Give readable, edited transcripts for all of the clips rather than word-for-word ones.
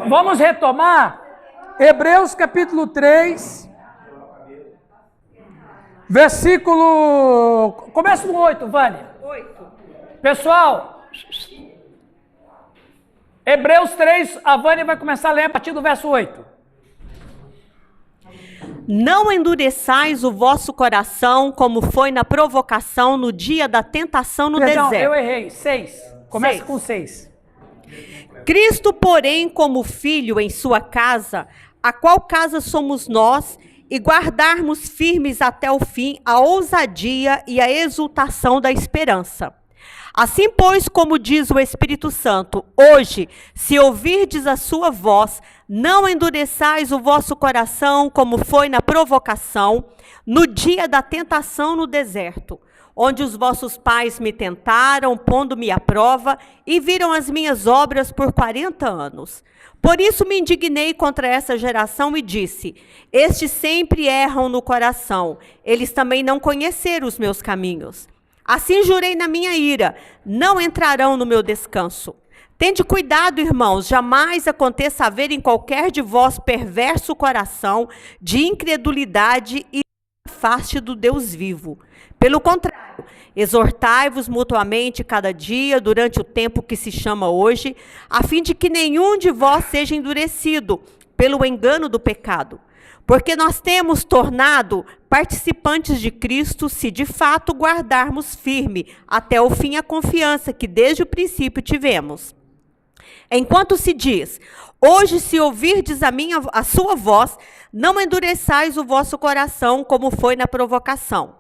Vamos retomar Hebreus capítulo 3, versículo... Começa no 8, Vânia. 8. Pessoal, Hebreus 3, a Vânia vai começar a ler a partir do verso 8. Não endureçais o vosso coração, como foi na provocação no dia da tentação no Perdão, deserto. eu errei. 6. Começa 6. com 6. Cristo, porém, como filho em sua casa, a qual casa somos nós, e guardarmos firmes até o fim a ousadia e a exultação da esperança. Assim, pois, como diz o Espírito Santo, hoje, se ouvirdes a sua voz, não endureçais o vosso coração, como foi na provocação, no dia da tentação no deserto, onde os vossos pais me tentaram, pondo-me à prova, e viram as minhas obras por 40 anos. Por isso me indignei contra essa geração e disse, estes sempre erram no coração, eles também não conheceram os meus caminhos. Assim jurei na minha ira, não entrarão no meu descanso. Tende cuidado, irmãos, jamais aconteça haver em qualquer de vós perverso coração de incredulidade e afaste do Deus vivo. Pelo contrário, exortai-vos mutuamente cada dia durante o tempo que se chama hoje, a fim de que nenhum de vós seja endurecido pelo engano do pecado. Porque nós temos tornado participantes de Cristo se de fato guardarmos firme até o fim a confiança que desde o princípio tivemos. Enquanto se diz, hoje se ouvirdes a sua voz, não endureçais o vosso coração como foi na provocação.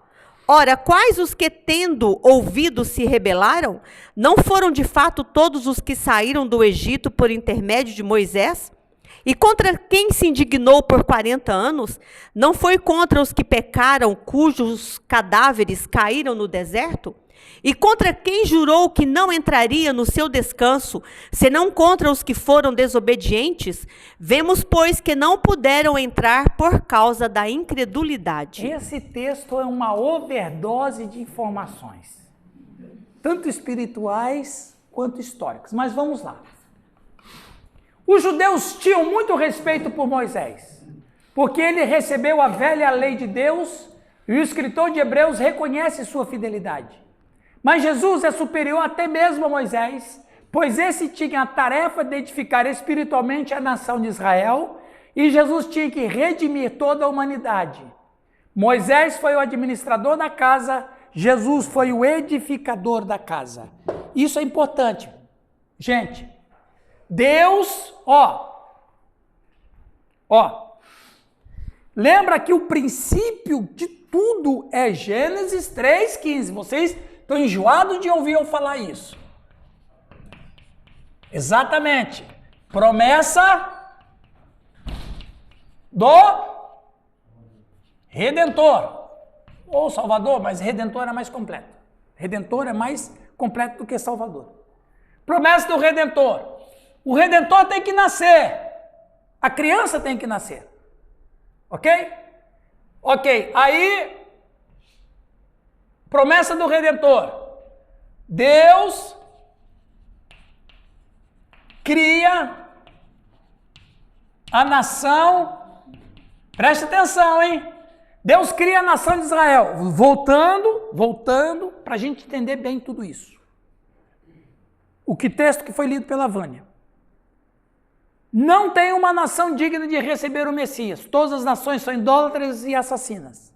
Ora, quais os que tendo ouvido se rebelaram? Não foram de fato todos os que saíram do Egito por intermédio de Moisés? E contra quem se indignou por 40 anos? Não foi contra os que pecaram, cujos cadáveres caíram no deserto? E contra quem jurou que não entraria no seu descanso, senão contra os que foram desobedientes? Vemos, pois, que não puderam entrar por causa da incredulidade. Esse texto é uma overdose de informações, tanto espirituais quanto históricas. Mas vamos lá. Os judeus tinham muito respeito por Moisés, porque ele recebeu a velha lei de Deus e o escritor de Hebreus reconhece sua fidelidade. Mas Jesus é superior até mesmo a Moisés, pois esse tinha a tarefa de edificar espiritualmente a nação de Israel e Jesus tinha que redimir toda a humanidade. Moisés foi o administrador da casa, Jesus foi o edificador da casa. Isso é importante. Gente, Deus, lembra que o princípio de tudo é Gênesis 3,15. Vocês estão enjoados de ouvir eu falar isso. Exatamente. Promessa do Redentor. Ou Salvador, mas Redentor é mais completo. Redentor é mais completo do que Salvador. Promessa do Redentor. O Redentor tem que nascer. A criança tem que nascer. Ok? Ok. Aí, promessa do Redentor. Deus cria a nação. Preste atenção, hein? Deus cria a nação de Israel. Voltando, para a gente entender bem tudo isso. O texto que foi lido pela Vânia. Não tem uma nação digna de receber o Messias. Todas as nações são idólatras e assassinas.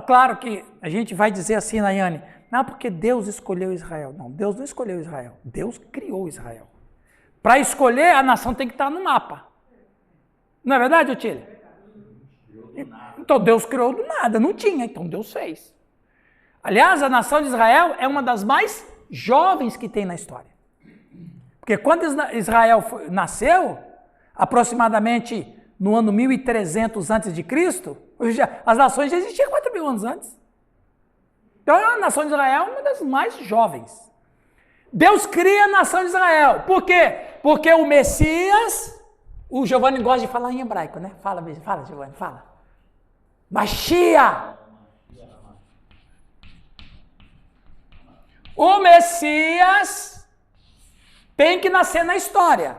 Claro que a gente vai dizer assim, Nayane, não, porque Deus escolheu Israel. Não, Deus não escolheu Israel. Deus criou Israel. Para escolher, a nação tem que estar no mapa. Não é verdade, Otília? Então Deus criou do nada, não tinha, então Deus fez. Aliás, a nação de Israel é uma das mais jovens que tem na história. Porque quando Israel nasceu, aproximadamente no ano 1300 a.C., as nações já existiam 4.000 anos antes. Então a nação de Israel é uma das mais jovens. Deus cria a nação de Israel. Por quê? Porque o Messias, o Giovanni gosta de falar em hebraico, né? Fala, Giovanni, fala. Mashiach. O Messias tem que nascer na história.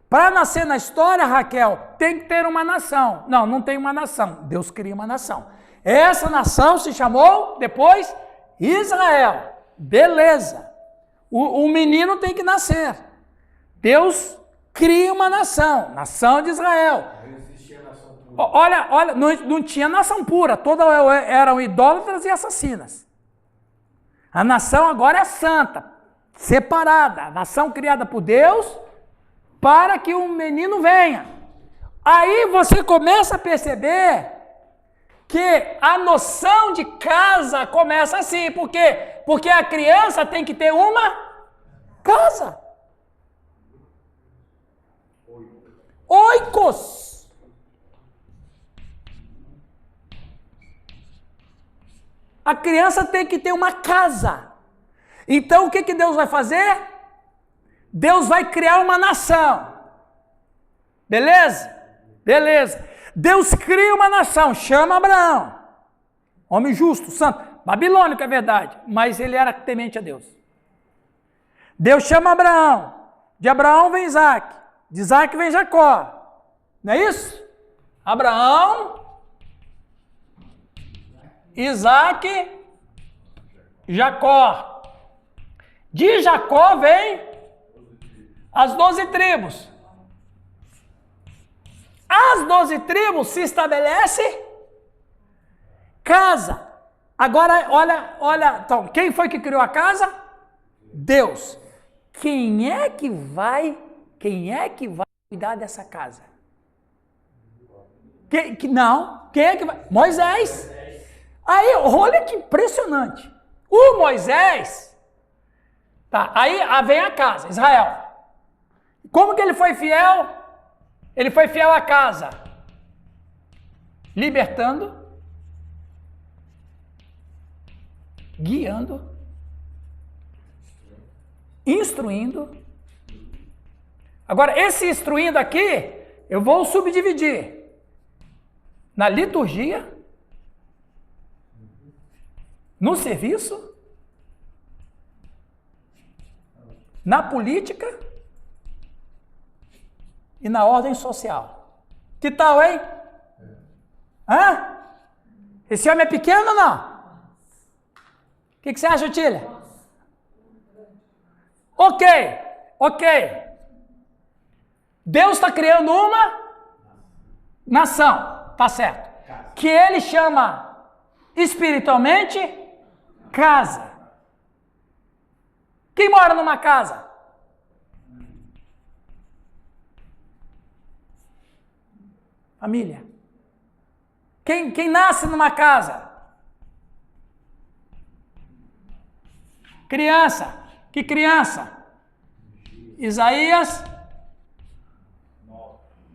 Para nascer na história, Raquel, tem que ter uma nação. Não, não tem uma nação. Deus cria uma nação. Essa nação se chamou, depois, Israel. Beleza. O menino tem que nascer. Deus cria uma nação, nação de Israel. Olha, não tinha nação pura, todas eram idólatras e assassinas. A nação agora é santa, separada, a nação criada por Deus para que o menino venha. Aí você começa a perceber que a noção de casa começa assim. Por quê? Porque a criança tem que ter uma casa. Oikos. A criança tem que ter uma casa. Então o que Deus vai fazer? Deus vai criar uma nação. Beleza? Beleza. Deus cria uma nação, chama Abraão. Homem justo, santo. Babilônico é verdade, mas ele era temente a Deus. Deus chama Abraão. De Abraão vem Isaac. De Isaac vem Jacó. Não é isso? Abraão, Isaac, Jacó. De Jacó vem as 12 tribos. As 12 tribos se estabelece casa. Agora, olha, então, quem foi que criou a casa? Deus. Quem é que vai cuidar dessa casa? Quem é que vai? Moisés. Aí, olha que impressionante. O Moisés, tá, aí vem a casa, Israel. Como que ele foi fiel? Ele foi fiel à casa, libertando, guiando, instruindo. Agora, esse instruindo aqui, eu vou subdividir na liturgia, no serviço, na política e na ordem social. Que tal, hein? Hã? Esse homem é pequeno ou não? O que você acha, Tília? Ok. Deus está criando uma nação, tá certo? Que ele chama espiritualmente casa. Quem mora numa casa? Família. Quem nasce numa casa? Criança. Que criança? Isaías.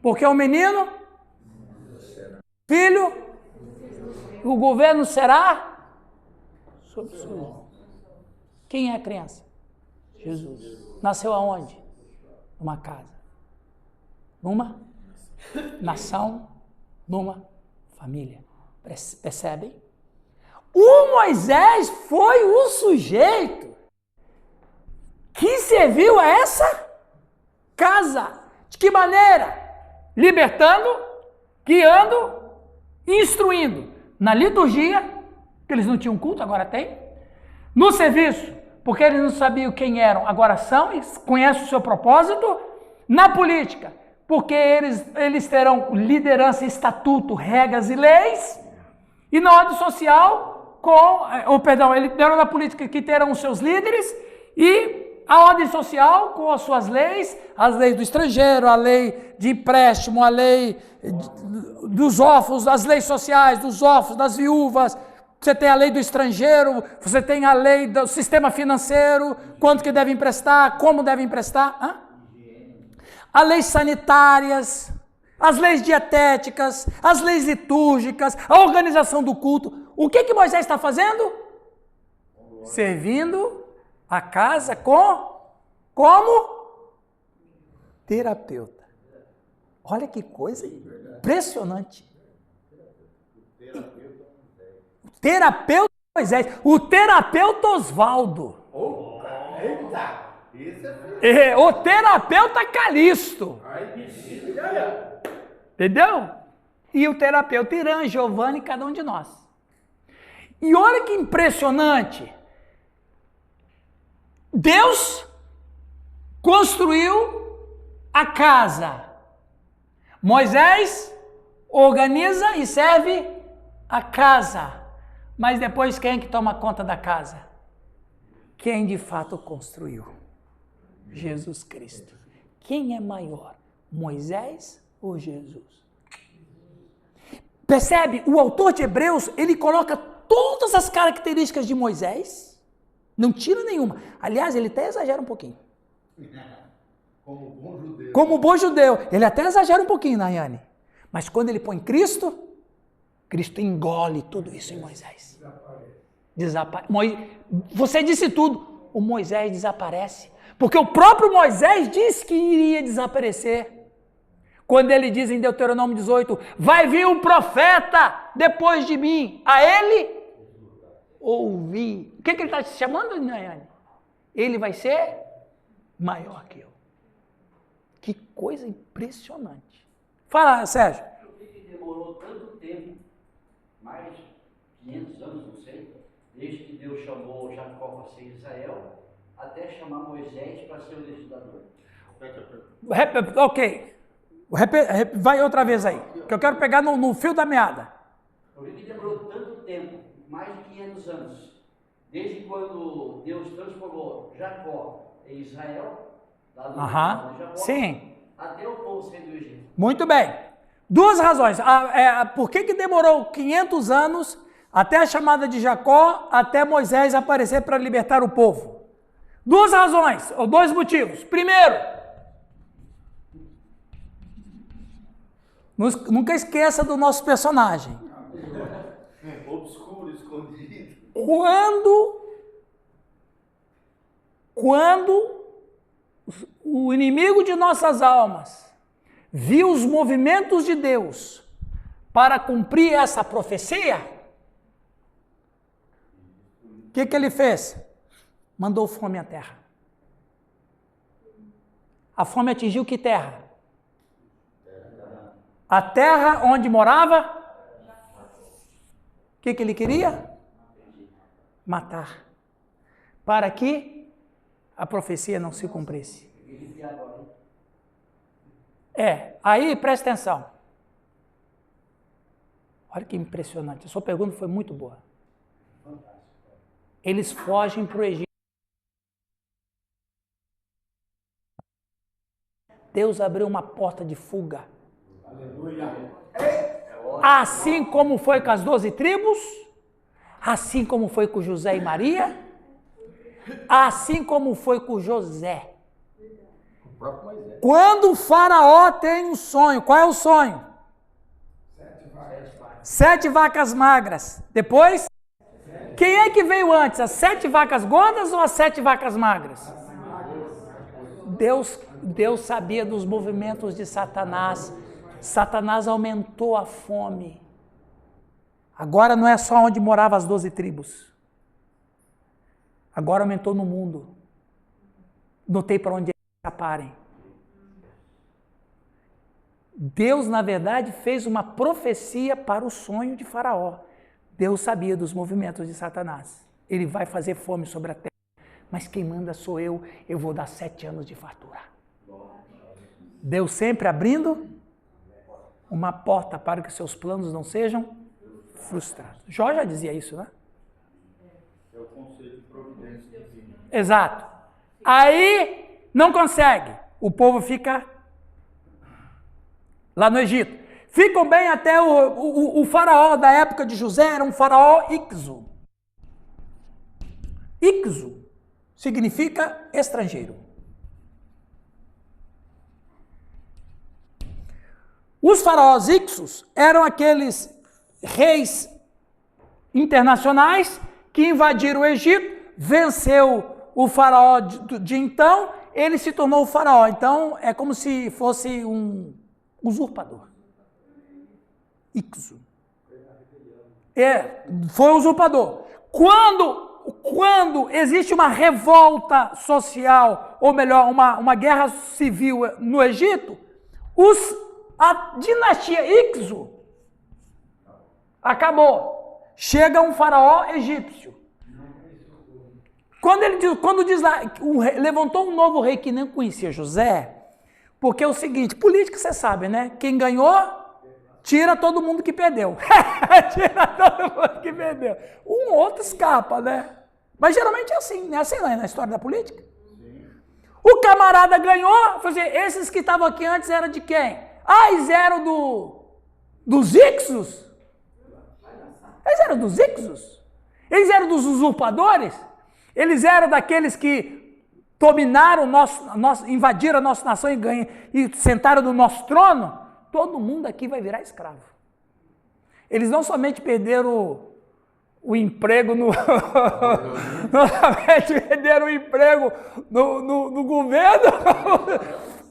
Porque o menino, filho, o governo será sobre os seus. Quem é a criança? Jesus. Nasceu aonde? Numa casa. Numa nação, numa família. Percebem? O Moisés foi o sujeito que serviu a essa casa. De que maneira? Libertando, guiando, instruindo. Na liturgia, que eles não tinham culto, agora tem. No serviço, porque eles não sabiam quem eram, agora são, e conhecem o seu propósito. Na política, porque eles terão liderança, estatuto, regras e leis. E na ordem social, eles terão na política que terão os seus líderes e a ordem social com as suas leis, as leis do estrangeiro, a lei de empréstimo, a lei dos órfãos, as leis sociais dos órfãos, das viúvas. Você tem a lei do estrangeiro, você tem a lei do sistema financeiro, quanto que deve emprestar, como deve emprestar. As leis sanitárias, as leis dietéticas, as leis litúrgicas, a organização do culto. O que Moisés está fazendo? Servindo a casa como terapeuta. Olha que coisa impressionante. O terapeuta Moisés, o terapeuta Osvaldo. O terapeuta Calixto. Entendeu? E o terapeuta Irã, Giovanni, cada um de nós. E olha que impressionante. Deus construiu a casa. Moisés organiza e serve a casa. Mas depois quem é que toma conta da casa? Quem de fato construiu? Jesus Cristo. Quem é maior? Moisés ou Jesus? Percebe? O autor de Hebreus, ele coloca todas as características de Moisés, não tira nenhuma. Aliás, ele até exagera um pouquinho. Como bom judeu. Ele até exagera um pouquinho, Nayane. Mas quando ele põe Cristo, Cristo engole tudo isso em Moisés. Você disse tudo. O Moisés desaparece. Porque o próprio Moisés disse que iria desaparecer. Quando ele diz em Deuteronômio 18, vai vir um profeta depois de mim. A ele ouvi. O que ele está chamando, Nayane? Ele vai ser maior que eu. Que coisa impressionante. Fala, Sérgio. Por que demorou tanto tempo, mais de 500 anos, não sei, desde que Deus chamou Jacó para ser Israel, até chamar Moisés para ser o legislador? Ok. Vai outra vez aí, que eu quero pegar no fio da meada. Por que demorou tanto tempo, mais de 500 anos, desde quando Deus transformou Jacó em Israel, lá no Jacó, sim, até o povo sair do Egito? Muito bem. Duas razões. Por que demorou 500 anos até a chamada de Jacó, até Moisés aparecer para libertar o povo? Duas razões, ou dois motivos. Primeiro, nunca esqueça do nosso personagem. Obscuro, escondido. Quando o inimigo de nossas almas viu os movimentos de Deus para cumprir essa profecia, o que ele fez? Mandou fome à terra. A fome atingiu que terra? A terra onde morava? O que ele queria? Matar. Para que a profecia não se cumprisse. Aí presta atenção. Olha que impressionante. A sua pergunta foi muito boa. Eles fogem para o Egito. Deus abriu uma porta de fuga. Aleluia. Assim como foi com as 12 tribos, assim como foi com José e Maria, assim como foi com José. Quando o faraó tem um sonho, qual é o sonho? 7 vacas magras. Depois, quem é que veio antes? As 7 vacas gordas ou as 7 vacas magras? Deus sabia dos movimentos de Satanás. Satanás aumentou a fome. Agora não é só onde moravam as 12 tribos. Agora aumentou no mundo. Não tem para onde escaparem. Deus, na verdade, fez uma profecia para o sonho de Faraó. Deus sabia dos movimentos de Satanás. Ele vai fazer fome sobre a terra. Mas quem manda sou eu vou dar 7 anos de fartura. Deus sempre abrindo uma porta para que seus planos não sejam frustrados. Jó já dizia isso, né? É o conceito de providência divina. Exato. Aí não consegue. O povo fica lá no Egito. Ficam bem até o faraó da época de José, era um faraó Ixo. Ixo significa estrangeiro. Os faraós Ixos eram aqueles reis internacionais que invadiram o Egito, venceu o faraó de então, ele se tornou o faraó. Então, é como se fosse um usurpador. Ixo. Foi usurpador. Quando quando existe uma revolta social, ou melhor, uma guerra civil no Egito, a dinastia Ixo acabou. Chega um faraó egípcio. Quando diz lá, levantou um novo rei que nem conhecia José, porque é o seguinte, política você sabe, né? Quem ganhou, tira todo mundo que perdeu. Tira todo mundo que perdeu. Um ou outro escapa, né? Mas geralmente é assim, não é assim na história da política? Sim. O camarada ganhou, falou assim, esses que estavam aqui antes eram de quem? Ah, eles eram dos Ixos? Eles eram dos Ixos? Eles eram dos usurpadores? Eles eram daqueles que dominaram invadiram a nossa nação e sentaram no nosso trono? Todo mundo aqui vai virar escravo. Eles não somente perderam o emprego não somente perderam o emprego no governo,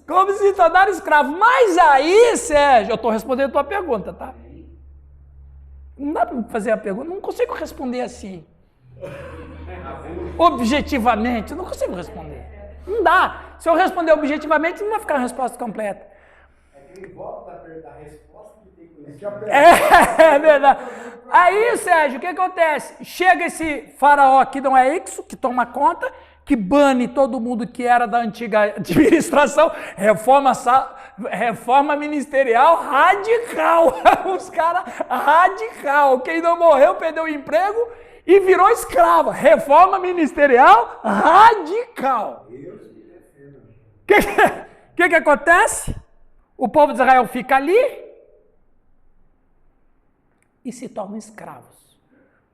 como se tornaram escravos. Mas aí, Sérgio, eu estou respondendo a tua pergunta, tá? Não dá para fazer a pergunta, não consigo responder assim. Objetivamente, não consigo responder. Não dá. Se eu responder objetivamente, não vai ficar a resposta completa. Ele volta da resposta que tem que é verdade. Aí, Sérgio, o que acontece? Chega esse faraó que não é Ixo, que toma conta, que bane todo mundo que era da antiga administração, reforma ministerial radical. Os caras radical. Quem não morreu perdeu o emprego e virou escrava. Reforma ministerial radical. O que acontece? O povo de Israel fica ali e se tornam escravos.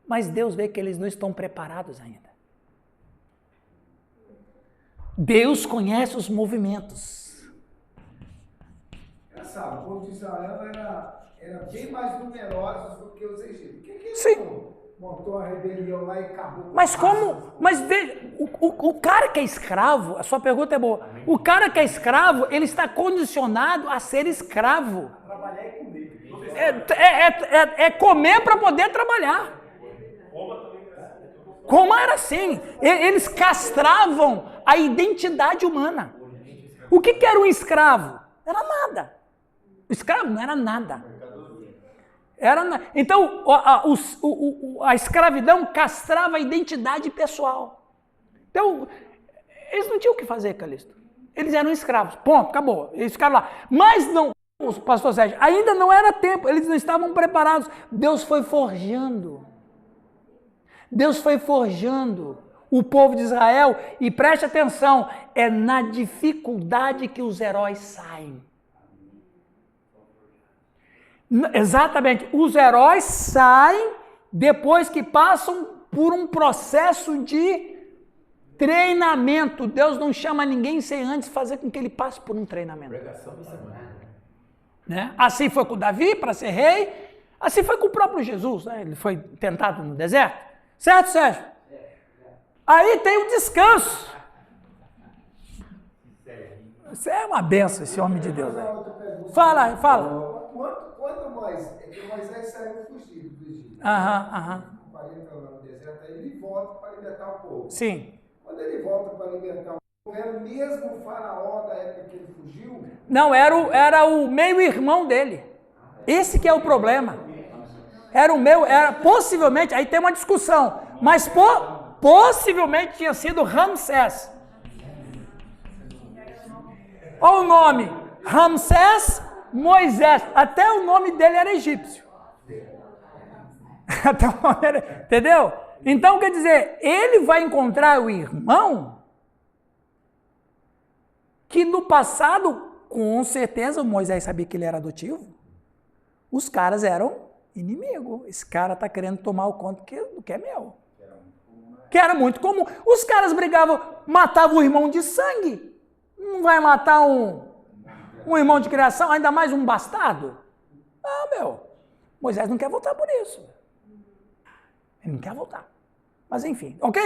Mas Deus vê que eles não estão preparados ainda. Deus conhece os movimentos. Engraçado, o povo de Israel era bem mais numerosos do que os egípcios. Por que Sim. Montou a rebelião lá e acabou? Mas como? Mas o cara que é escravo, a sua pergunta é boa. O cara que é escravo, ele está condicionado a ser escravo. Trabalhar e comer. É comer para poder trabalhar. Como era assim? Eles castravam a identidade humana. O que era um escravo? Era nada. O escravo não era nada. Então, a escravidão castrava a identidade pessoal. Então, eles não tinham o que fazer, Calixto. Eles eram escravos. Ponto, acabou. Eles ficaram lá. Mas não, pastor Sérgio, ainda não era tempo. Eles não estavam preparados. Deus foi forjando. Deus foi forjando o povo de Israel. E preste atenção, é na dificuldade que os heróis saem. Exatamente, os heróis saem depois que passam por um processo de treinamento. Deus não chama ninguém sem antes fazer com que ele passe por um treinamento. Né? Assim foi com Davi para ser rei, assim foi com o próprio Jesus, né? Ele foi tentado no deserto, certo, Sérgio? Aí tem o descanso. Isso é uma benção, esse homem de Deus. Né? Fala. Quando Moisés saiu fugido do Egito, 40 anos no deserto, aí ele volta para libertar o povo. Sim. Quando ele volta para libertar o povo, era o mesmo faraó da época que ele fugiu? Não, era o meio-irmão dele. Esse que é o problema. Possivelmente, aí tem uma discussão, mas possivelmente tinha sido Ramsés. Olha o nome, Ramsés Moisés, até o nome dele era egípcio. Entendeu? Então, quer dizer, ele vai encontrar o irmão que no passado, com certeza, Moisés sabia que ele era adotivo. Os caras eram inimigos. Esse cara está querendo tomar o conta do que é meu. Que era muito comum. Os caras brigavam, matavam o irmão de sangue. Não vai matar um irmão de criação, ainda mais um bastardo? Não, Moisés não quer voltar por isso. Ele não quer voltar. Mas enfim, ok?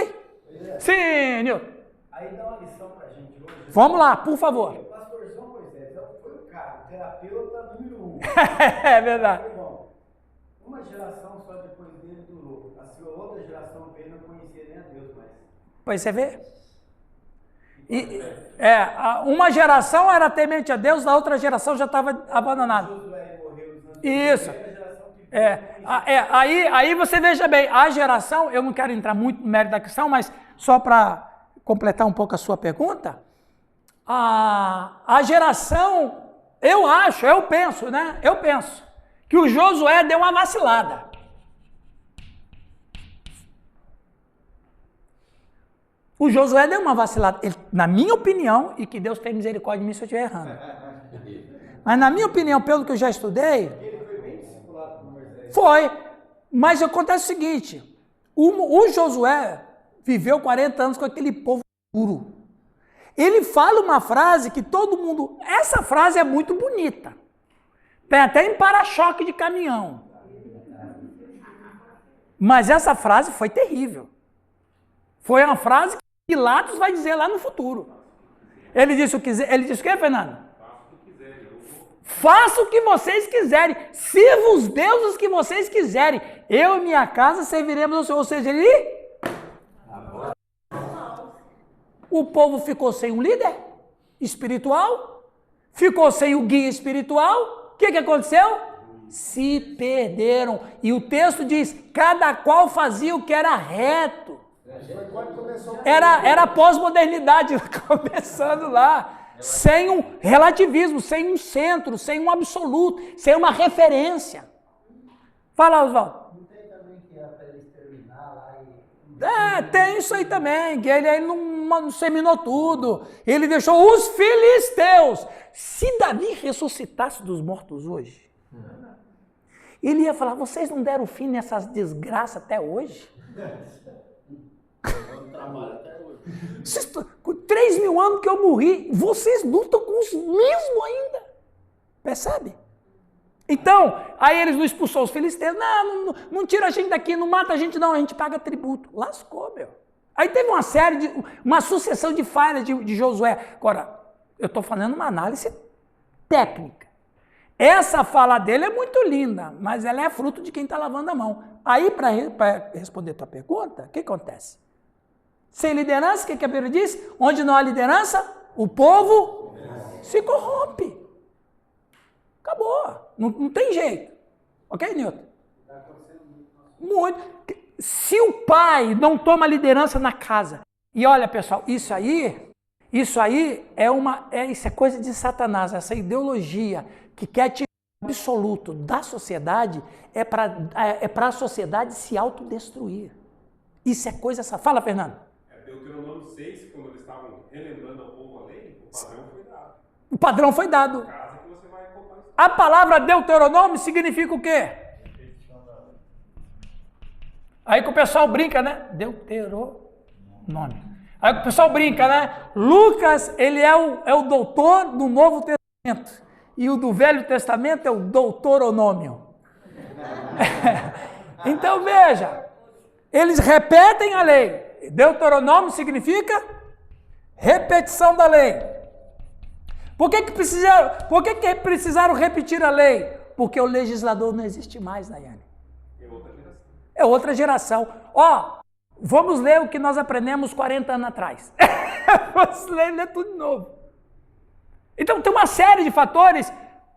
Sim, Nilton. Aí dá uma lição pra gente hoje. Vamos lá, por favor. O pastorzão Moisés foi o cara, o terapeuta número 1. É verdade. Bom, Uma geração só depois dele durou. A sua outra geração veio e não conhecia nem a Deus mais. Pois você vê? Uma geração era temente a Deus, a outra geração já estava abandonada. Josué morreu nos anos Isso. a geração que Aí você veja bem, a geração, eu não quero entrar muito no mérito da questão, mas só para completar um pouco a sua pergunta, a geração, eu penso que o Josué deu uma vacilada. O Josué deu uma vacilada, na minha opinião, e que Deus tenha misericórdia de mim se eu estiver errando. Mas na minha opinião, pelo que eu já estudei, ele foi bem discipulado por Moisés. foi. Mas acontece o seguinte, o Josué viveu 40 anos com aquele povo duro. Ele fala uma frase que todo mundo... Essa frase é muito bonita. Tem até em para-choque de caminhão. Mas essa frase foi terrível. Foi uma frase que Pilatos vai dizer lá no futuro. Ele disse o que, Fernando? Faça o que vocês quiserem. Sirva os deuses que vocês quiserem. Eu e minha casa serviremos ao Senhor. Ou seja, o povo ficou sem um líder espiritual, ficou sem o guia espiritual. O que aconteceu? Se perderam. E o texto diz, cada qual fazia o que era reto. Era a pós-modernidade começando lá. Sem um relativismo, sem um centro, sem um absoluto, sem uma referência. Fala, Oswaldo. Não tem também que era para eles terminar lá e... Tem isso aí também, que ele não seminou tudo. Ele deixou os filisteus. Se Davi ressuscitasse dos mortos hoje, ele ia falar, vocês não deram fim nessas desgraças até hoje? Com 3.000 anos que eu morri, vocês lutam com os mesmos ainda. Percebe? Então, aí eles não expulsou os filisteus. Não tira a gente daqui, não mata a gente não, a gente paga tributo. Lascou, meu. Aí teve uma sucessão de falhas de Josué. Agora, eu estou fazendo uma análise técnica. Essa fala dele é muito linda, mas ela é fruto de quem está lavando a mão. Aí, para responder a tua pergunta, o que acontece? Sem liderança, o que a Bíblia diz? Onde não há liderança, o povo se corrompe. Acabou. Não tem jeito. Ok, Nilton? Muito. Se o pai não toma liderança na casa, e olha, pessoal, isso aí isso é coisa de Satanás, essa ideologia que quer tirar o absoluto da sociedade, é para a sociedade se autodestruir. Isso é coisa... Fala, Fernando. Deuteronômio 6, quando eles estavam relembrando ao povo a lei, o padrão foi dado. O padrão foi dado. Casa que você vai contar isso. A palavra Deuteronômio significa o quê? Aí que o pessoal brinca, né? Deuteronômio. Aí que o pessoal brinca, né? Lucas, ele é o doutor do Novo Testamento. E o do Velho Testamento é o doutoronômio. Então veja, eles repetem a lei. Deuteronômio significa repetição da lei. Por que precisaram repetir a lei? Porque o legislador não existe mais, Nayane. É outra geração. Vamos ler o que nós aprendemos 40 anos atrás. Vamos ler tudo de novo. Então tem uma série de fatores,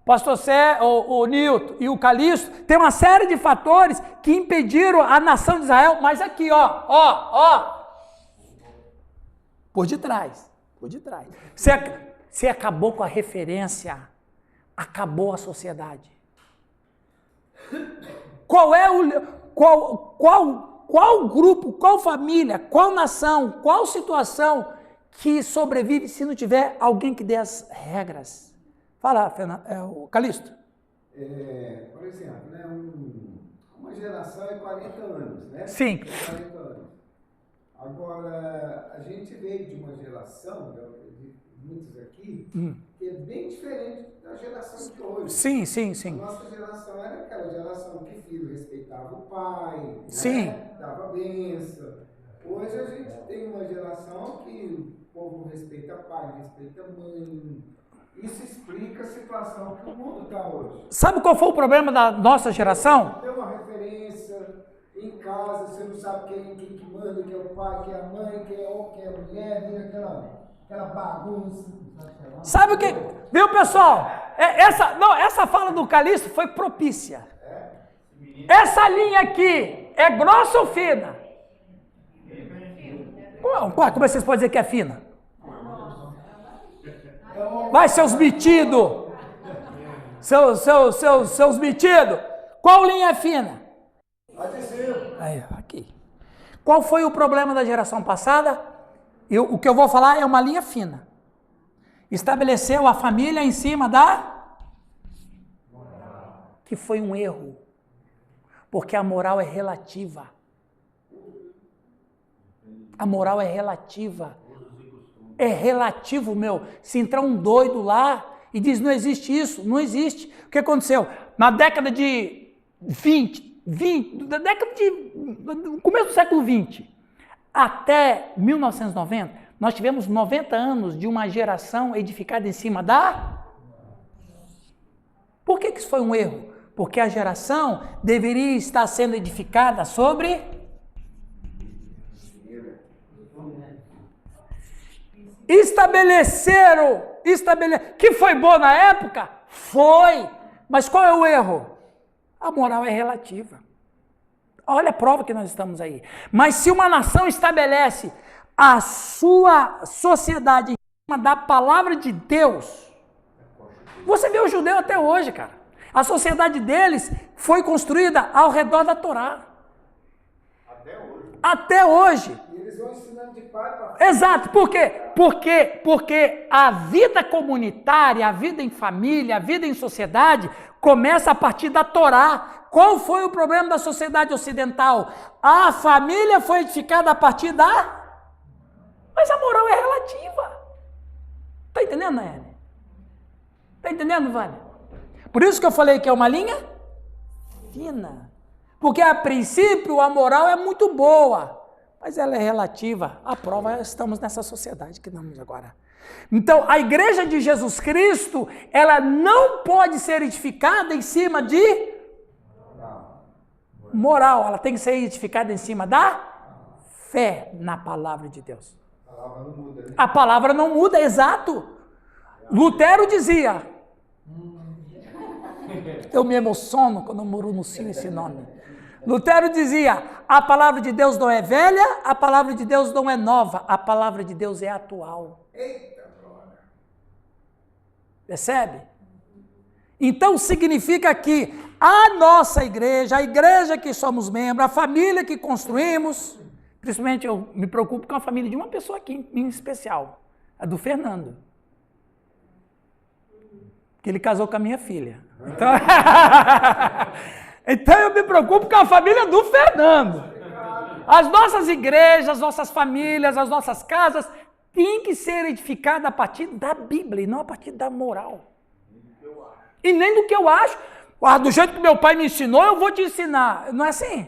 pastor Sé, o Nilton e o Calixto, tem uma série de fatores que impediram a nação de Israel, mas aqui, por detrás. Você acabou com a referência, acabou a sociedade. Qual grupo, qual família, qual nação, qual situação que sobrevive se não tiver alguém que dê as regras? Fala, o Calixto. Por exemplo, né, uma geração é 40 anos, né? Sim. 40 anos. Agora, a gente veio de uma geração, de muitos aqui, que é bem diferente da geração de hoje. Sim. A nossa geração era aquela geração que filho respeitava o pai, Sim. Né? Dava bênção. Hoje a gente tem uma geração que o povo não respeita pai, não respeita mãe, Isso explica a situação que o mundo está hoje. Sabe qual foi o problema da nossa geração? Tem uma referência em casa, você não sabe quem que manda, quem é o pai, quem é a mãe, quem é homem, quem é mulher, vira aquela bagunça. Sabe o que? Viu, pessoal? Essa fala do Calixto foi propícia. Essa linha aqui é grossa ou fina? Como vocês podem dizer que é fina? Vai, seus metidos! Seus metidos! Qual linha é fina? Aí, aqui. Qual foi o problema da geração passada? O que eu vou falar é uma linha fina. Estabeleceu a família em cima da... Que foi um erro. Porque a moral é relativa. A moral é relativa. É relativo, meu. Se entrar um doido lá e diz, não existe isso, não existe. O que aconteceu? Na década de 20, no começo do século 20, até 1990, nós tivemos 90 anos de uma geração edificada em cima da... Por que isso foi um erro? Porque a geração deveria estar sendo edificada sobre... Que foi bom na época? Foi. Mas qual é o erro? A moral é relativa. Olha a prova que nós estamos aí. Mas se uma nação estabelece a sua sociedade em cima da palavra de Deus, você vê o judeu até hoje, cara. A sociedade deles foi construída ao redor da Torá. Até hoje. E eles vão ensinando de pai para filho. Exato, por quê? Porque a vida comunitária, a vida em família, a vida em sociedade começa a partir da Torá. Qual foi o problema da sociedade ocidental? A família foi edificada a partir da... Mas a moral é relativa. Está entendendo, Naeli? Está entendendo, Vânia? Por isso que eu falei que é uma linha fina. Porque a princípio a moral é muito boa, mas ela é relativa. A prova, estamos nessa sociedade que estamos agora. Então, a igreja de Jesus Cristo, ela não pode ser edificada em cima de moral. Ela tem que ser edificada em cima da fé na palavra de Deus. A palavra não muda, né? A palavra não muda, exato. Lutero dizia... Eu me emociono quando eu pronuncio esse nome. Lutero dizia, a palavra de Deus não é velha, a palavra de Deus não é nova, a palavra de Deus é atual. Eita, brother. Percebe? Então significa que a nossa igreja, a igreja que somos membros, a família que construímos, principalmente eu me preocupo com a família de uma pessoa aqui em especial, a do Fernando. Que ele casou com a minha filha. Então eu me preocupo com a família do Fernando. As nossas igrejas, as nossas famílias, as nossas casas têm que ser edificadas a partir da Bíblia e não a partir da moral. E nem do que eu acho. Do jeito que meu pai me ensinou, eu vou te ensinar. Não é assim?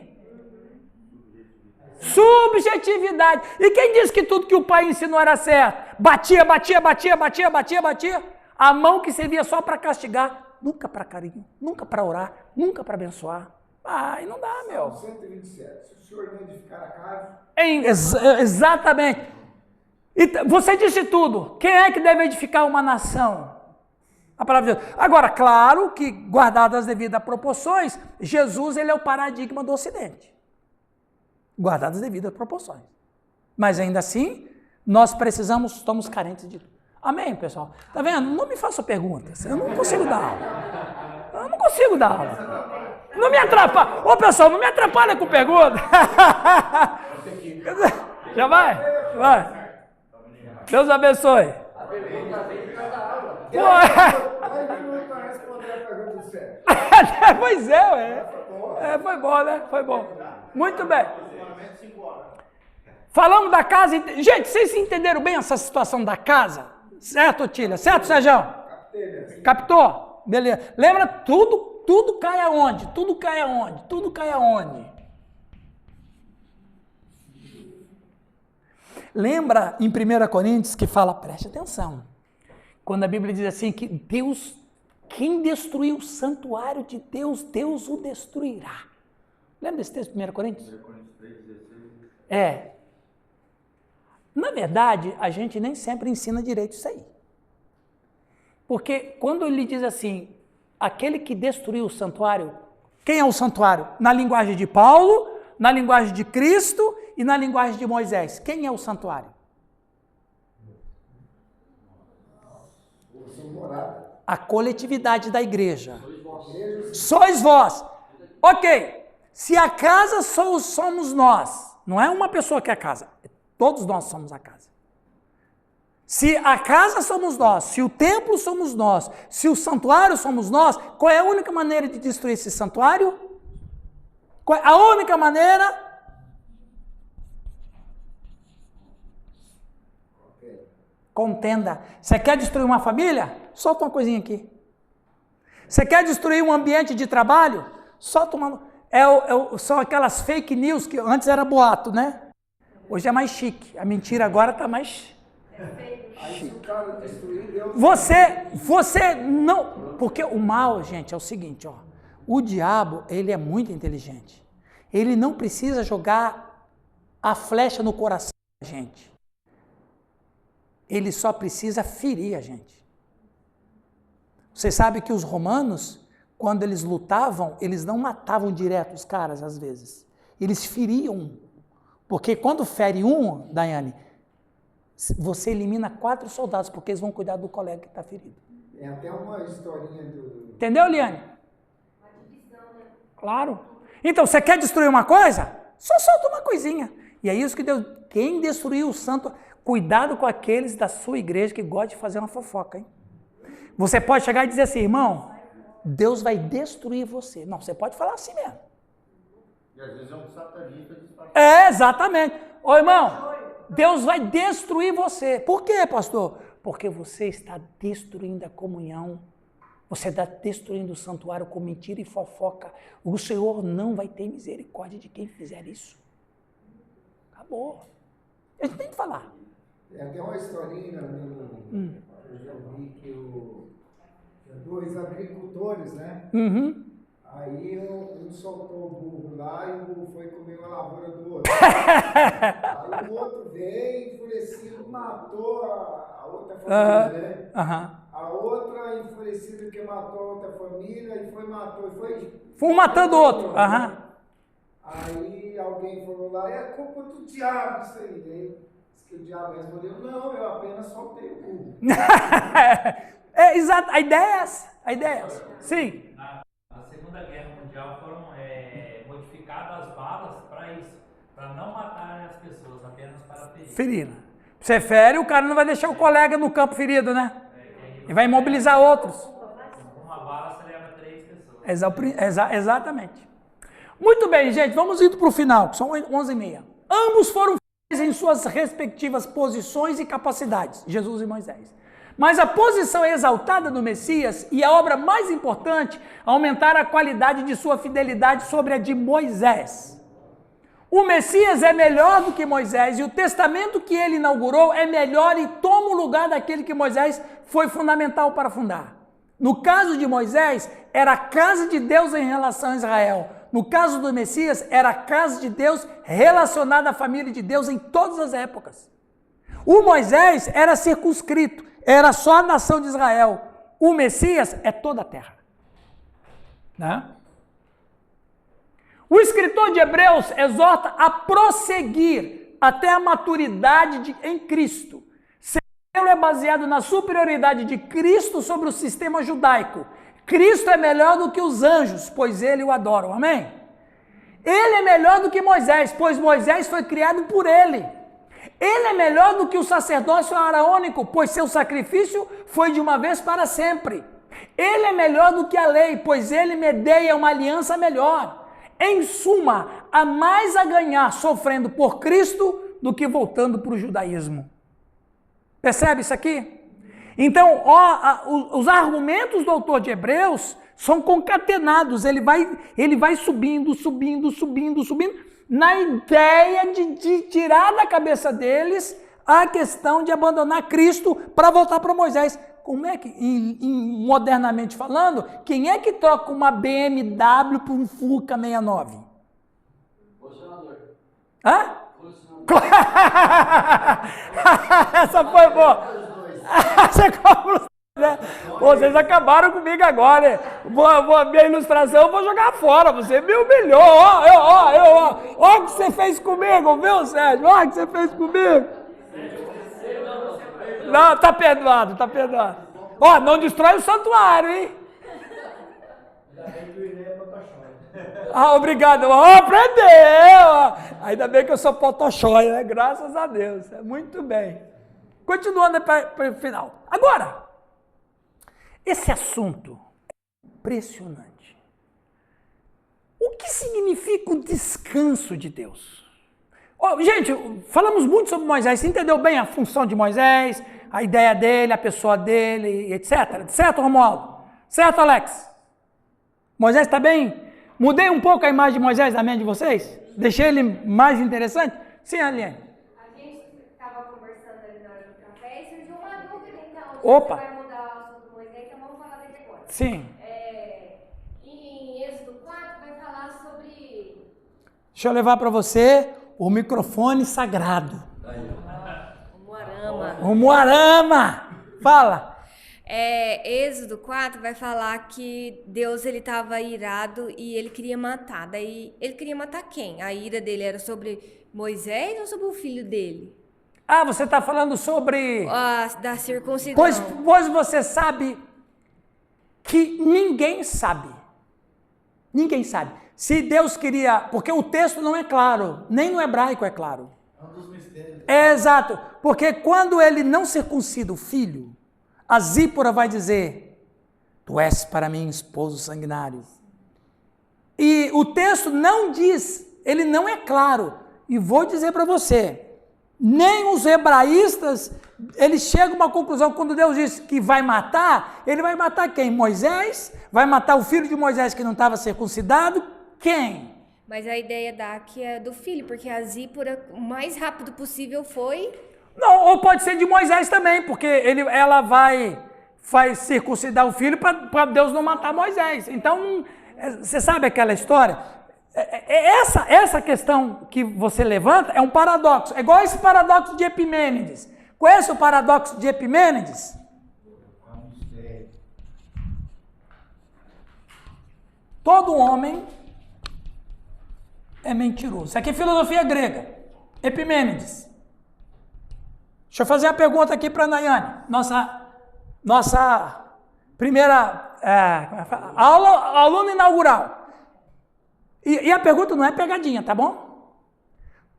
Subjetividade. E quem disse que tudo que o pai ensinou era certo? Batia. A mão que servia só para castigar, nunca para carinho, nunca para orar, nunca para abençoar. Ai, não dá, meu. 127. Se o senhor não edificar a casa... Exatamente. E você disse tudo. Quem é que deve edificar uma nação? A palavra de Deus. Agora, claro que, guardadas as devidas proporções, Jesus ele é o paradigma do Ocidente. Guardadas as devidas proporções. Mas ainda assim, nós estamos carentes de tudo. Amém, pessoal? Tá vendo? Não me faça perguntas. Eu não consigo dar aula. Não me atrapalha. Ô, pessoal, não me atrapalha com pergunta. Já vai? Vai. Deus abençoe. Pois é. Foi bom, né? Foi bom. Muito bem. Falamos da casa. Gente, vocês entenderam bem essa situação da casa? Certo, Otília? Certo, Sérgio? Captou? Beleza. Lembra, tudo cai aonde? Tudo cai aonde? Lembra em 1 Coríntios que fala, preste atenção, Quando a Bíblia diz assim que Deus, quem destruiu o santuário de Deus, Deus o destruirá. Lembra desse texto, 1 Coríntios? 1 Coríntios 3:16. É. Na verdade, a gente nem sempre ensina direito isso aí. Porque quando ele diz assim, aquele que destruiu o santuário, quem é o santuário? Na linguagem de Paulo, na linguagem de Cristo e na linguagem de Moisés. Quem é o santuário? A coletividade da igreja. Sois vós. Ok. Se a casa somos nós, não é uma pessoa que é a casa, todos nós somos a casa. Se a casa somos nós, se o templo somos nós, se o santuário somos nós, qual é a única maneira de destruir esse santuário? Qual é a única maneira? Contenda. Você quer destruir uma família? Solta uma coisinha aqui. Você quer destruir um ambiente de trabalho? Solta uma... são aquelas fake news que antes era boato, né? Hoje é mais chique. A mentira agora está mais... Aí se o cara destruir, Deus... Você não... Porque o mal, gente, é o seguinte, ó. O diabo, ele é muito inteligente. Ele não precisa jogar a flecha no coração da gente. Ele só precisa ferir a gente. Você sabe que os romanos, quando eles lutavam, eles não matavam direto os caras, às vezes. Eles feriam. Porque quando fere um, Daiane, você elimina 4 soldados, porque eles vão cuidar do colega que está ferido. É até uma historinha do... Entendeu, Liane? Claro. Então, você quer destruir uma coisa? Só solta uma coisinha. E é isso que Deus... Quem destruiu o santo... Cuidado com aqueles da sua igreja que gostam de fazer uma fofoca, hein? Você pode chegar e dizer assim, irmão, Deus vai destruir você. Não, você pode falar assim mesmo. E às vezes é um satanista disfarçado. É, exatamente. Ô, irmão, Deus vai destruir você. Por quê, pastor? Porque você está destruindo a comunhão. Você está destruindo o santuário com mentira e fofoca. O Senhor não vai ter misericórdia de quem fizer isso. Acabou. A gente tem que falar. É até uma historinha, eu já vi que dois agricultores, né? Uhum. Aí um soltou o burro lá e o burro foi comer a lavoura do outro. Aí o outro veio, enfurecido, matou a outra família, né? A outra, enfurecida, que matou a outra família e foi matando o outro. Aí alguém falou lá, é culpa do diabo isso aí. Diz que o diabo respondeu, não, eu apenas soltei o burro. É, exato, a ideia é essa. Sim. Na Segunda Guerra Mundial foram modificadas as balas para isso, para não matarem as pessoas, apenas para ferir. Ferir. Você fere, o cara não vai deixar o colega no campo ferido, né? E vai imobilizar outros. Uma bala você leva 3 pessoas. Exatamente. Muito bem, gente, vamos indo para o final, que são 11h30. Ambos foram felizes em suas respectivas posições e capacidades, Jesus e Moisés. Mas a posição exaltada do Messias e a obra mais importante, aumentaram a qualidade de sua fidelidade sobre a de Moisés. O Messias é melhor do que Moisés e o testamento que ele inaugurou é melhor e toma o lugar daquele que Moisés foi fundamental para fundar. No caso de Moisés, era a casa de Deus em relação a Israel. No caso do Messias, era a casa de Deus relacionada à família de Deus em todas as épocas. O Moisés era circunscrito, era só a nação de Israel. O Messias é toda a terra. Né? O escritor de Hebreus exorta a prosseguir até a maturidade em Cristo. Seu modelo é baseado na superioridade de Cristo sobre o sistema judaico. Cristo é melhor do que os anjos, pois ele o adoram. Amém? Ele é melhor do que Moisés, pois Moisés foi criado por ele. Ele é melhor do que o sacerdócio araônico, pois seu sacrifício foi de uma vez para sempre. Ele é melhor do que a lei, pois ele medeia uma aliança melhor. Em suma, há mais a ganhar sofrendo por Cristo do que voltando para o judaísmo. Percebe isso aqui? Então, os argumentos do autor de Hebreus são concatenados, ele vai subindo, na ideia de tirar da cabeça deles a questão de abandonar Cristo para voltar para Moisés. como é que, modernamente falando, quem é que troca uma BMW por um Fusca 69? Posicionador. Hã? Posicionador. Essa foi boa. Você compra, né? Vocês acabaram comigo agora, né? Minha ilustração eu vou jogar fora. Você me humilhou. Ó o que você fez comigo, viu, Sérgio? Ó o que você fez comigo. Não, tá perdoado, tá perdoado. Ó, não destrói o santuário, hein? Ainda bem que o Irene é Photoshop. Ah, obrigado. Ó, aprendeu. Ainda bem que eu sou Photoshop, né? Graças a Deus. Muito bem. Continuando para o final. Agora, esse assunto é impressionante. O que significa o descanso de Deus? Oh, gente, falamos muito sobre Moisés. Você entendeu bem a função de Moisés, a ideia dele, a pessoa dele, etc. Certo, Romualdo? Certo, Alex? Moisés está bem? Mudei um pouco a imagem de Moisés na mente de vocês? Deixei ele mais interessante? Sim, Aliane. A gente estava conversando ali na hora do café e surgiu uma dúvida, então. Opa. Você vai mudar o assunto do Moisés, então vamos falar dele agora. Sim. Em Êxodo 4 vai falar sobre... Deixa eu levar para você o microfone sagrado. O Moarama. O Moarama! Fala. Êxodo 4 vai falar que Deus ele estava irado e ele queria matar. Daí ele queria matar quem? A ira dele era sobre Moisés ou sobre o filho dele? Ah, você está falando sobre... Da circuncisão. Pois você sabe que ninguém sabe. Ninguém sabe. Se Deus queria... Porque o texto não é claro. Nem no hebraico é claro. É um dos mistérios. É exato. Porque quando ele não circuncida o filho, a Zípora vai dizer: tu és para mim esposo sanguinário. E o texto não diz, ele não é claro. E vou dizer para você, nem os hebraístas, eles chegam a uma conclusão, quando Deus diz que vai matar, ele vai matar quem? Moisés? Vai matar o filho de Moisés que não estava circuncidado? Quem? Mas a ideia daqui é do filho, porque a Zípora, o mais rápido possível, foi... Não, ou pode ser de Moisés também, porque ela vai circuncidar o filho para Deus não matar Moisés. Então, você sabe aquela história? Essa questão que você levanta é um paradoxo. É igual esse paradoxo de Epimênides. Conhece o paradoxo de Epimênides? Todo homem é mentiroso. Isso aqui é filosofia grega. Epimênides. Deixa eu fazer uma pergunta aqui para a Nayane, nossa primeira aluna inaugural. E a pergunta não é pegadinha, tá bom?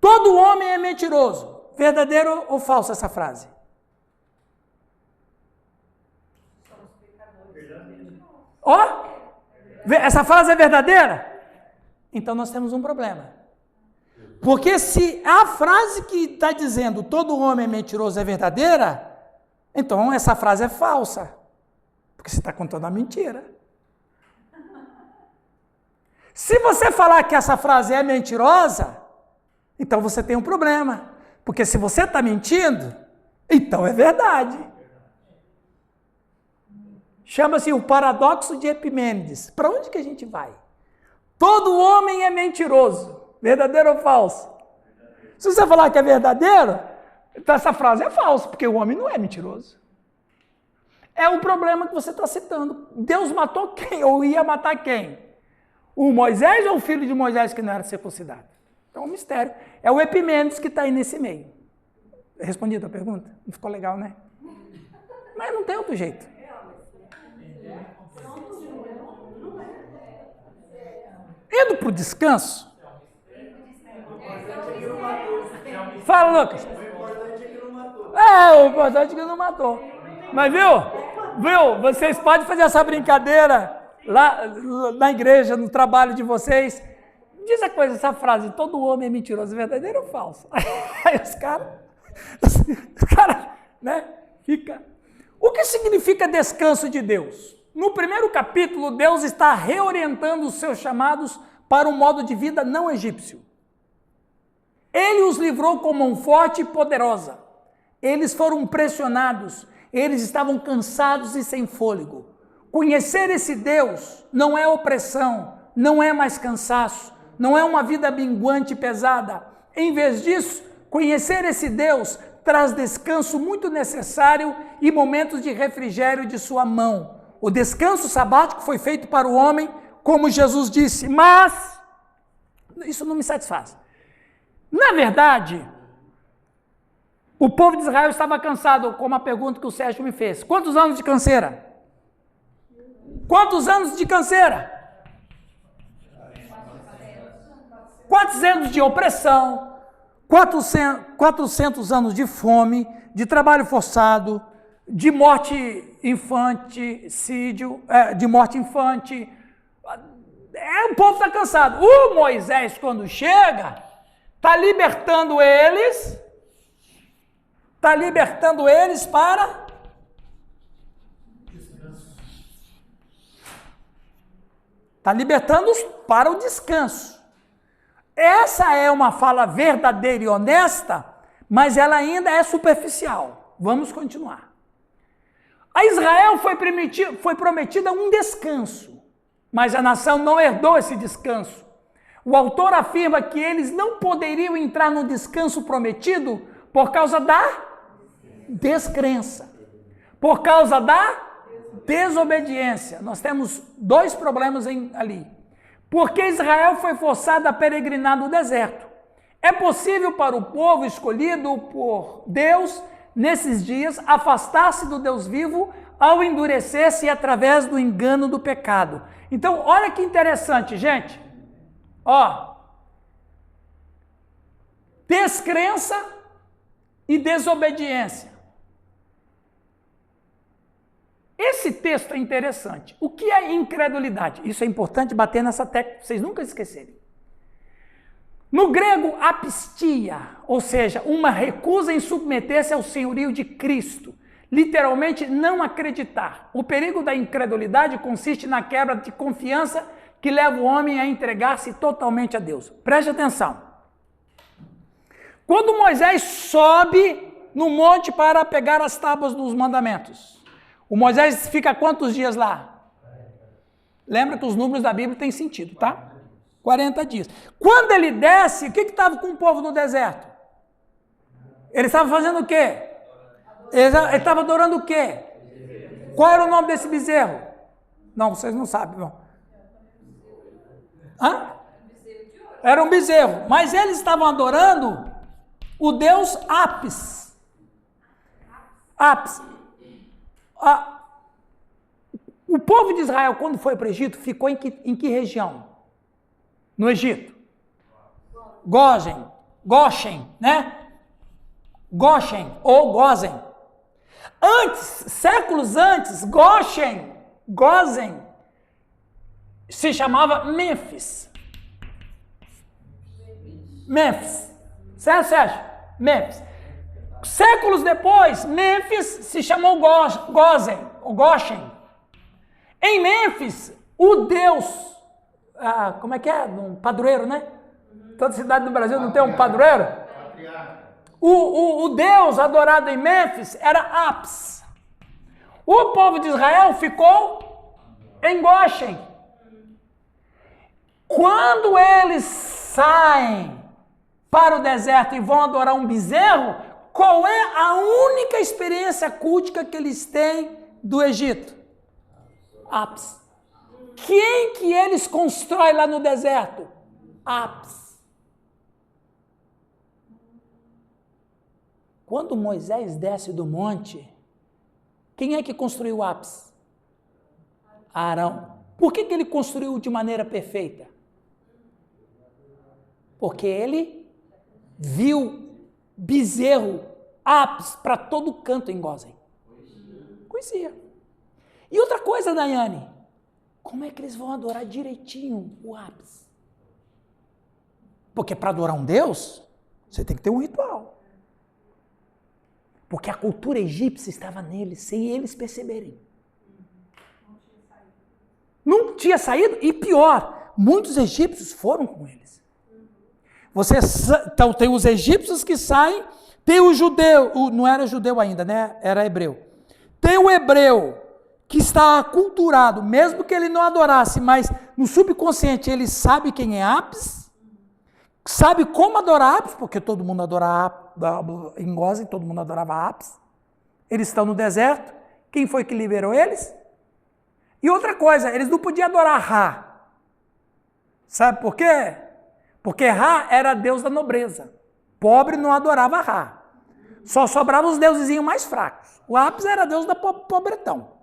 Todo homem é mentiroso. Verdadeiro ou falso essa frase? Ó, essa frase é verdadeira? Então nós temos um problema. Porque se a frase que está dizendo todo homem é mentiroso é verdadeira, então essa frase é falsa. Porque você está contando uma mentira. Se você falar que essa frase é mentirosa, então você tem um problema. Porque se você está mentindo, então é verdade. Chama-se o paradoxo de Epimênides. Para onde que a gente vai? Todo homem é mentiroso. Verdadeiro ou falso? Se você falar que é verdadeiro, então essa frase é falsa, porque o homem não é mentiroso. É o problema que você está citando. Deus matou quem? Ou ia matar quem? O Moisés ou o filho de Moisés que não era circuncidado? Então é um mistério. É o Epimênides que está aí nesse meio. Respondi a tua pergunta? Não ficou legal, né? Mas não tem outro jeito. Indo para o descanso. Fala, Lucas. O importante é que não matou. O importante é que não matou. Mas viu? Vocês podem fazer essa brincadeira lá na igreja, no trabalho de vocês. Diz a coisa, essa frase, todo homem é mentiroso, verdadeiro ou falso? Aí os caras, né, fica. O que significa descanso de Deus? No primeiro capítulo, Deus está reorientando os seus chamados para um modo de vida não egípcio. Ele os livrou com mão forte e poderosa. Eles foram pressionados, Eles estavam cansados e sem fôlego. Conhecer esse Deus não é opressão, não é mais cansaço, não é uma vida minguante e pesada. Em vez disso, conhecer esse Deus traz descanso muito necessário e momentos de refrigério de sua mão. O descanso sabático foi feito para o homem, como Jesus disse, mas isso não me satisfaz. Na verdade, o povo de Israel estava cansado, como a pergunta que o Sérgio me fez. Quantos anos de canseira? Quantos anos de canseira? 400 de opressão, 400 anos de fome, de trabalho forçado, de morte infanticídio, de morte infante. O povo está cansado. O Moisés, quando chega, está libertando eles para está libertando-os para o descanso. Essa é uma fala verdadeira e honesta, mas ela ainda é superficial. Vamos continuar. A Israel foi prometida um descanso, mas a nação não herdou esse descanso. O autor afirma que eles não poderiam entrar no descanso prometido por causa da descrença, por causa da desobediência. Nós temos dois problemas ali. Porque Israel foi forçado a peregrinar no deserto. É possível para o povo escolhido por Deus, nesses dias, afastar-se do Deus vivo ao endurecer-se através do engano do pecado. Então, olha que interessante, gente. Descrença e desobediência. Esse texto é interessante. O que é incredulidade? Isso é importante bater nessa tecla, vocês nunca esquecerem. No grego, apistia, ou seja, uma recusa em submeter-se ao senhorio de Cristo. Literalmente, não acreditar. O perigo da incredulidade consiste na quebra de confiança que leva o homem a entregar-se totalmente a Deus. Preste atenção. Quando Moisés sobe no monte para pegar as tábuas dos mandamentos, o Moisés fica quantos dias lá? Lembra que os números da Bíblia têm sentido, tá? 40 dias. Quando ele desce, o que estava com o povo no deserto? Ele estava fazendo o quê? Ele estava adorando o quê? Qual era o nome desse bezerro? Não, vocês não sabem, não. Hã? Era um bezerro. Mas eles estavam adorando o deus Apis. Apis. O povo de Israel, quando foi para o Egito, ficou em que região? No Egito. Goshen, né? Goshen ou Gozen. Séculos antes, Gozen, se chamava Mênfis. Certo, Sérgio? Mênfis. Séculos depois, Mênfis se chamou Goshen. Em Mênfis, o Deus, como é que é? Um padroeiro, né? Toda cidade do Brasil não tem um padroeiro? O Deus adorado em Mênfis era Apis. O povo de Israel ficou em Goshen. Quando eles saem para o deserto e vão adorar um bezerro, qual é a única experiência cultica que eles têm do Egito? Apis. Quem que eles constroem lá no deserto? Apis. Quando Moisés desce do monte, quem é que construiu Apis? Arão. Por que ele construiu de maneira perfeita? Porque ele viu bezerro, Apis, para todo canto em Gozen. Conhecia. E outra coisa, Daiane, como é que eles vão adorar direitinho o Apis? Porque para adorar um Deus, você tem que ter um ritual. Porque a cultura egípcia estava neles, sem eles perceberem. Não tinha saído, e pior, muitos egípcios foram com eles. Então tem os egípcios que saem, tem o judeu, não era judeu ainda, né? Era hebreu. tem o hebreu que está aculturado, mesmo que ele não adorasse, mas no subconsciente ele sabe quem é Apis, sabe como adorar Apis, porque todo mundo adora em Gozen, todo mundo adorava Apis. Eles estão no deserto. Quem foi que liberou eles? E outra coisa, eles não podiam adorar Ra. Sabe por quê? Porque Ra era deus da nobreza. Pobre não adorava Ra. Só sobravam os deusezinhos mais fracos. O Apis era deus da pobretão.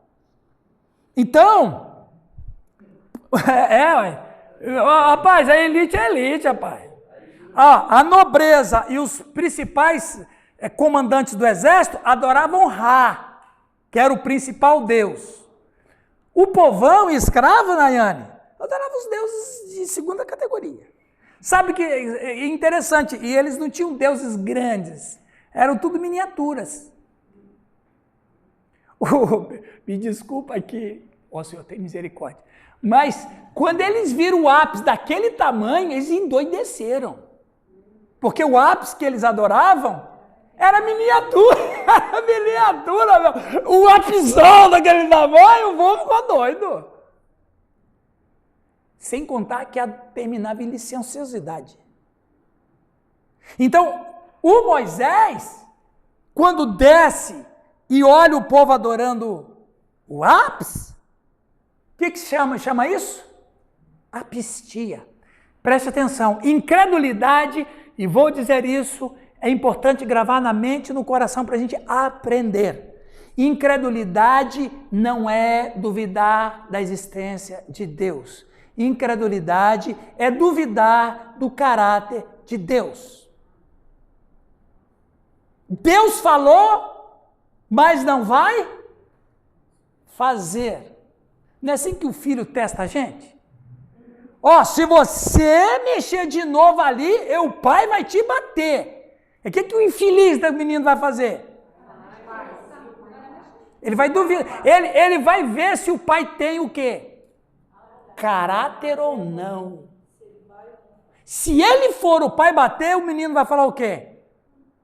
Então, rapaz, a elite é elite, rapaz. A nobreza e os principais comandantes do exército adoravam Ra, que era o principal deus. O povão escravo, Nayane, adorava os deuses de segunda categoria. Sabe que é interessante, e eles não tinham deuses grandes, eram tudo miniaturas. Me desculpa aqui, ó Senhor, tem misericórdia. Mas quando eles viram o Apis daquele tamanho, eles endoideceram. Porque o Apis que eles adoravam era miniatura, meu. O Apisão daquele tamanho, o povo ficou doido. Sem contar que terminava em licenciosidade. Então, o Moisés, quando desce e olha o povo adorando o Apis, o que chama isso? Apistia. Preste atenção, incredulidade, e vou dizer isso, é importante gravar na mente e no coração para a gente aprender. Incredulidade não é duvidar da existência de Deus. Incredulidade é duvidar do caráter de Deus. Deus falou, mas não vai fazer. Não é assim que o filho testa a gente? Se você mexer de novo ali, o pai vai te bater. O que o infeliz do menino vai fazer? Ele vai duvidar. Ele vai ver se o pai tem o quê? Caráter ou não. Se ele for o pai bater, o menino vai falar o quê?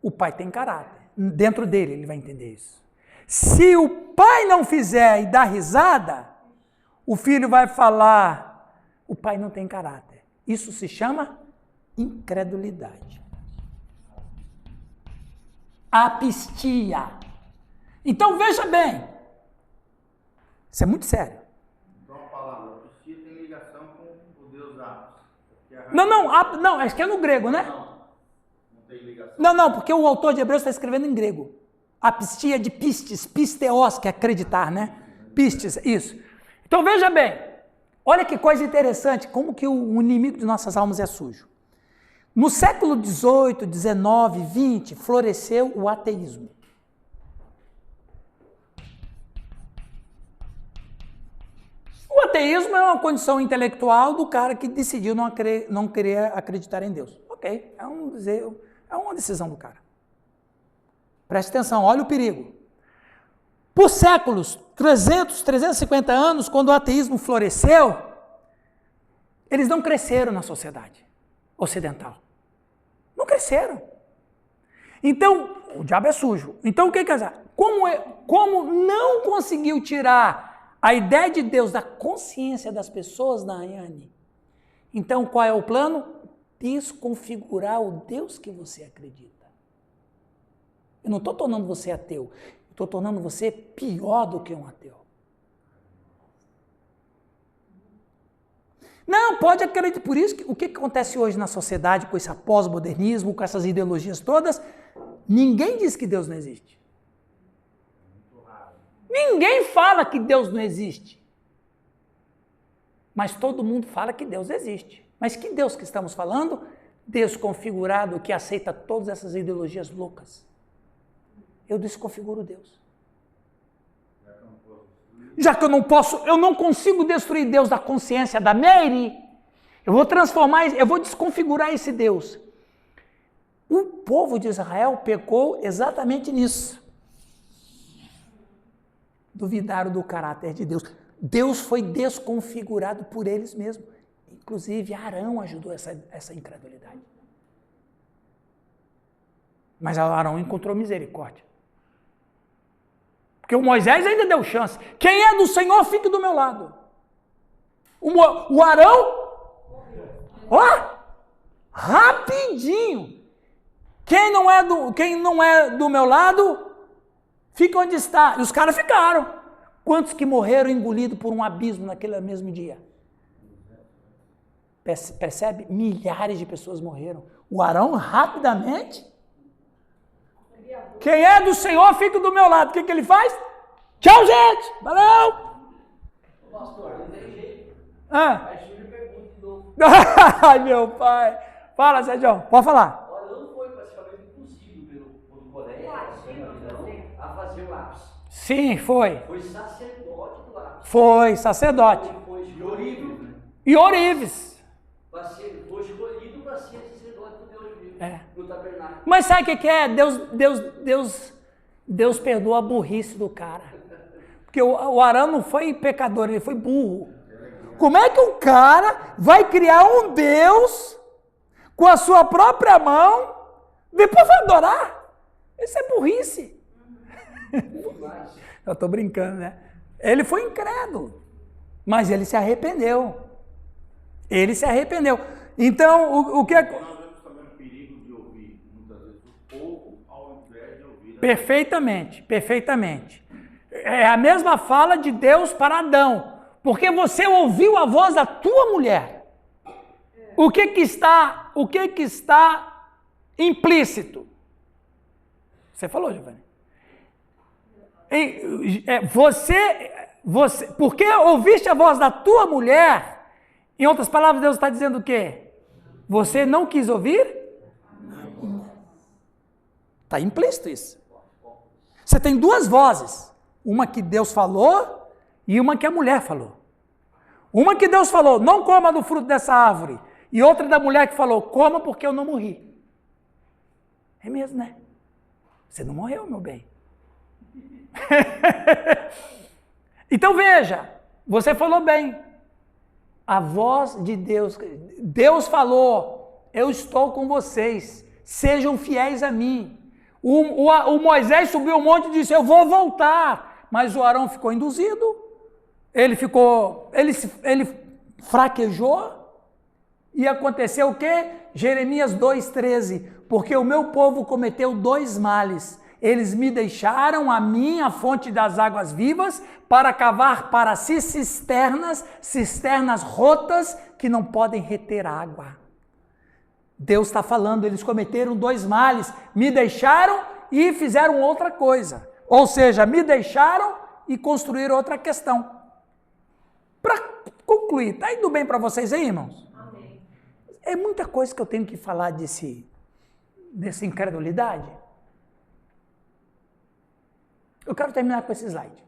O pai tem caráter. Dentro dele ele vai entender isso. Se o pai não fizer e dar risada, o filho vai falar, o pai não tem caráter. Isso se chama incredulidade. Apistia. Então veja bem, isso é muito sério. Então a palavra apistia tem ligação com o deus Apis. Não, acho que é no grego, né? Não tem ligação. Não, porque o autor de Hebreus está escrevendo em grego. Apistia de pistes, pisteos, que é acreditar, né? Pistes, isso. Então veja bem, olha que coisa interessante, como que o inimigo de nossas almas é sujo. No século XVIII, XIX, XX, floresceu o ateísmo. O ateísmo é uma condição intelectual do cara que decidiu não querer acreditar em Deus. Ok, é uma decisão do cara. Preste atenção, olha o perigo. Por séculos, 350 anos, quando o ateísmo floresceu, eles não cresceram na sociedade ocidental. Não cresceram. Então, o diabo é sujo. Então, o que quer dizer? Como não conseguiu tirar a ideia de Deus da consciência das pessoas, Nayane, então qual é o plano? Desconfigurar o Deus que você acredita. Eu não estou tornando você ateu, estou tornando você pior do que um ateu. Não, pode acreditar. Por isso, o que acontece hoje na sociedade com esse pós-modernismo, com essas ideologias todas? Ninguém diz que Deus não existe. Ninguém fala que Deus não existe. Mas todo mundo fala que Deus existe. Mas que Deus que estamos falando? Desconfigurado, que aceita todas essas ideologias loucas. Eu desconfiguro Deus. Já que eu não consigo destruir Deus da consciência da Mary, eu vou desconfigurar esse Deus. O povo de Israel pecou exatamente nisso. Duvidaram do caráter de Deus. Deus foi desconfigurado por eles mesmos. Inclusive, Arão ajudou essa incredulidade. Mas Arão encontrou misericórdia. Porque o Moisés ainda deu chance. Quem é do Senhor, fique do meu lado. O Arão, ó, rapidinho. Quem não é do meu lado, fica onde está. E os caras ficaram. Quantos que morreram engolidos por um abismo naquele mesmo dia? Percebe? Milhares de pessoas morreram. O Arão, rapidamente. Quem é do Senhor, fica do meu lado. O que ele faz? Tchau, gente. Valeu. Pastor, não tem jeito. Ah. Aí surge a pergunta de novo. Ai, meu pai. Fala, Sérgio. Pode falar. Olha, não foi praticamente impossível pelo Coreia a fazer o lápis. Sim, foi. Foi sacerdote do lápis. Foi, sacerdote. Foi escolhido, né? E Orives. Foi escolhido para ser sacerdote do Deus vivo. É. No tabernáculo. Mas sabe o que é? Deus perdoa a burrice do cara. Porque o Arão não foi pecador, ele foi burro. Como é que o cara vai criar um Deus com a sua própria mão, depois vai adorar? Isso é burrice. Eu estou brincando, né? Ele foi incrédulo, mas ele se arrependeu. Ele se arrependeu. Então, o que é... Nós vemos também o perigo de ouvir, muitas vezes, o povo, ao invés de ouvir... Perfeitamente, perfeitamente. É a mesma fala de Deus para Adão. Porque você ouviu a voz da tua mulher. O que está implícito? Você falou, Giovanni. Porque ouviste a voz da tua mulher, em outras palavras, Deus está dizendo o quê? Você não quis ouvir? Está implícito isso. Você tem duas vozes. Uma que Deus falou e uma que a mulher falou. Uma que Deus falou, não coma do fruto dessa árvore. E outra da mulher que falou, coma porque eu não morri. É mesmo, né? Você não morreu, meu bem. Então veja, você falou bem. A voz de Deus, Deus falou, eu estou com vocês, sejam fiéis a mim. O Moisés subiu um monte e disse, eu vou voltar. Mas o Arão ficou induzido, ele fraquejou, e aconteceu o quê? Jeremias 2,13, porque o meu povo cometeu 2 males, eles me deixaram a mim, a fonte das águas vivas, para cavar para si cisternas rotas que não podem reter água. Deus está falando, eles cometeram 2 males, me deixaram e fizeram outra coisa. Ou seja, me deixaram e construíram outra questão. Para concluir, está indo bem para vocês aí, irmãos? Amém. É muita coisa que eu tenho que falar dessa incredulidade. Eu quero terminar com esse slide.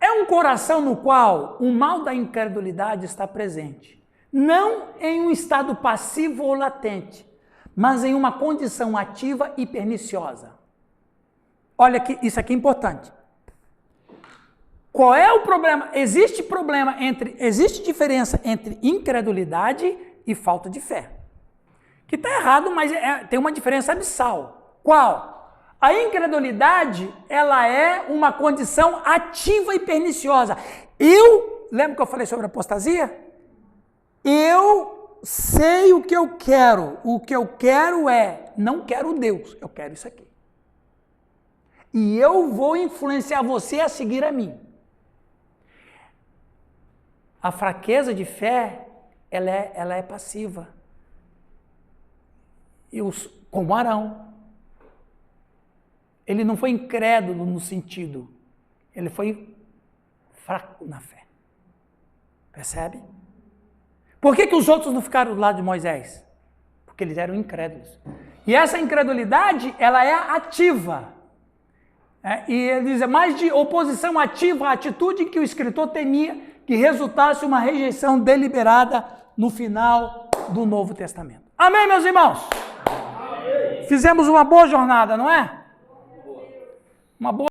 É um coração no qual o mal da incredulidade está presente. Não em um estado passivo ou latente, mas em uma condição ativa e perniciosa. Olha que isso aqui é importante. Qual é o problema? Existe diferença entre incredulidade e falta de fé. Que está errado, mas tem uma diferença abissal. Qual? A incredulidade, ela é uma condição ativa e perniciosa. Lembra que eu falei sobre apostasia? Eu sei o que eu quero. O que eu quero não quero Deus, eu quero isso aqui. E eu vou influenciar você a seguir a mim. A fraqueza de fé, ela é passiva. Como Arão. Ele não foi incrédulo no sentido, ele foi fraco na fé. Percebe? Por que os outros não ficaram do lado de Moisés? Porque eles eram incrédulos. E essa incredulidade, ela é ativa. E ele diz, mais de oposição ativa à atitude que o escritor temia que resultasse uma rejeição deliberada no final do Novo Testamento. Amém, meus irmãos? Amém. Fizemos uma boa jornada, não é? Uma boa